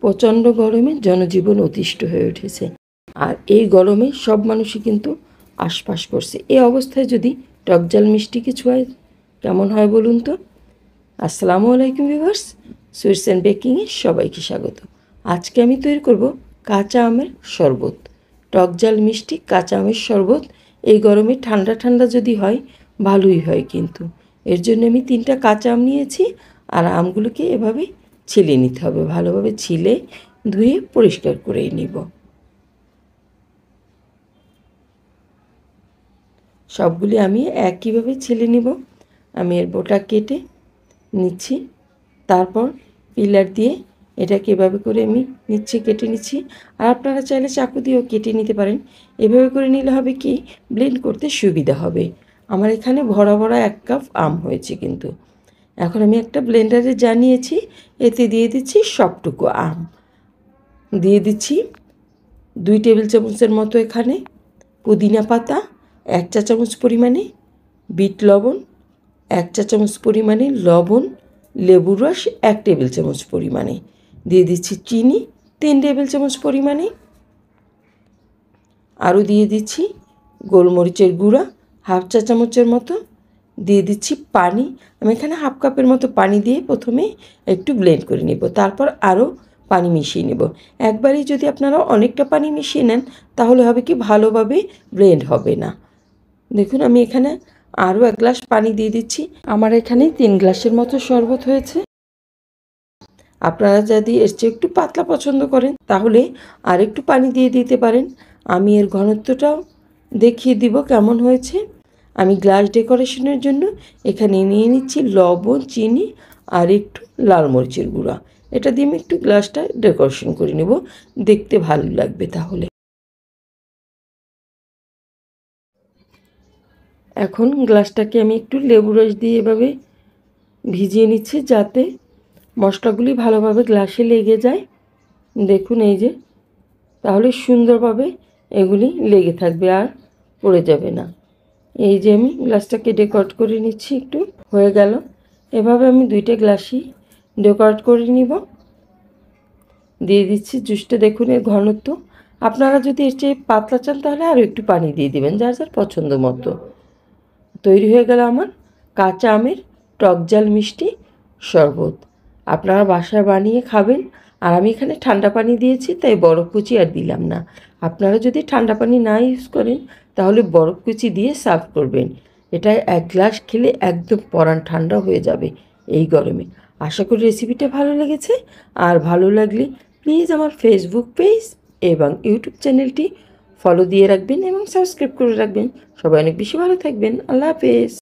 প্রচণ্ড গরমে জনজীবন অতিষ্ঠ হয়ে উঠেছে, আর এই গরমে সব মানুষই কিন্তু আশপাশ করছে। এই অবস্থায় যদি টকজাল মিষ্টি কিছু হয় কেমন হয় বলুন তো? আসসালামু আলাইকুম ভিউয়ার্স, সুইটস অ্যান্ড বেকিংয়ে সবাইকে স্বাগত। আজকে আমি তৈরি করব কাঁচা আমের শরবত। টকজাল মিষ্টি কাঁচা আমের শরবত এই গরমে ঠান্ডা ঠান্ডা যদি হয় ভালোই হয়, কিন্তু এর জন্য আমি 3টা কাঁচা আম নিয়েছি, আর আমগুলোকে এভাবে ছিলে নিতে হবে। ভালোভাবে ছিলে ধুয়ে পরিষ্কার করে নিব। সবগুলি আমি একইভাবে ছিলে নিব। আমি এর বোটা কেটে নিচ্ছি, তারপর পিলার দিয়ে এটাকে এভাবে করে আমি কেটে নিচ্ছি। আর আপনারা চাইলে চাকু দিয়েও কেটে নিতে পারেন। এভাবে করে নিলে হবে কি, ব্লেন্ড করতে সুবিধা হবে। আমার এখানে ভরা ভরা 1 কাপ আম হয়েছে। কিন্তু এখন আমি একটা ব্লেন্ডারে যা নিয়েছি এতে দিয়ে দিচ্ছি সবটুকু আম। দিয়ে দিচ্ছি 2 টেবিল চামচের মতো এখানে পুদিনা পাতা, 1 চা চামচ পরিমাণে বিট লবণ, 1 চা চামচ পরিমাণে লবণ, লেবুর রস 1 টেবিল চামচ পরিমাণে, দিয়ে দিচ্ছি চিনি 3 টেবিল চামচ পরিমাণে, আরও দিয়ে দিচ্ছি গোলমরিচের গুঁড়া 1/2 চা চামচের মতো, দিয়ে দিচ্ছি পানি। আমি এখানে 1/2 কাপের মতো পানি দিয়ে প্রথমে একটু ব্লেন্ড করে নেব, তারপর আরও পানি মিশিয়ে নেব। একবারেই যদি আপনারা অনেকটা পানি মিশিয়ে নেন তাহলে হবে কি, ভালোভাবে ব্লেন্ড হবে না। দেখুন আমি এখানে আরও 1 গ্লাস পানি দিয়ে দিচ্ছি। আমার এখানে 3 গ্লাসের মতো শরবত হয়েছে। আপনারা যদি এর চেয়ে একটু পাতলা পছন্দ করেন তাহলে আর একটু পানি দিয়ে দিতে পারেন। আমি এর ঘনত্বটাও দেখিয়ে দিব কেমন হয়েছে। আমি গ্লাস ডেকোরেশনের জন্য এখানে নিয়ে নিচ্ছি লবণ, চিনি আর একটু লাল মরিচের গুঁড়া। এটা দিয়ে আমি একটু গ্লাসটা ডেকোরেশন করে নেব, দেখতে ভালো লাগবে তাহলে। এখন গ্লাসটাকে আমি একটু লেবু রস দিয়ে এভাবে ভিজিয়ে নিচ্ছি যাতে মশলাগুলি ভালোভাবে গ্লাসে লেগে যায়। দেখুন এই যে, তাহলে সুন্দরভাবে এগুলি লেগে থাকবে আর পড়ে যাবে না। এই যে আমি গ্লাসটাকে ডেকোরেট করে নিচ্ছি, একটু হয়ে গেল। এভাবে আমি 2টা গ্লাসই ডেকোরেট করে নিব। দিয়ে দিচ্ছি জুসটা, দেখুন এর ঘনত্ব। আপনারা যদি এর চেয়ে পাতলা চান তাহলে আরও একটু পানি দিয়ে দেবেন, যার যার পছন্দ মতো। তৈরি হয়ে গেল আমার কাঁচা আমের টকজাল মিষ্টি শরবত। আপনারা বাসায় বানিয়ে খাবেন। আর আমি এখানে ঠান্ডা পানি দিয়েছি, তাই বরফ কুচি আর দিলাম না। আপনারা যদি ঠান্ডা পানি না ইউজ করেন তাহলে বরফ কুচি দিয়ে সার্ভ করবেন। এটা 1 গ্লাস খেলে একদম পরাণ ঠান্ডা হয়ে যাবে এই গরমে। আশা করি রেসিপিটা ভালো লেগেছে। আর ভালো লাগলে প্লিজ আমার ফেসবুক পেজ এবং ইউটিউব চ্যানেলটি ফলো দিয়ে রাখবেন এবং সাবস্ক্রাইব করে রাখবেন। সবাই অনেক বেশি ভালো থাকবেন। আল্লাহ হাফেজ।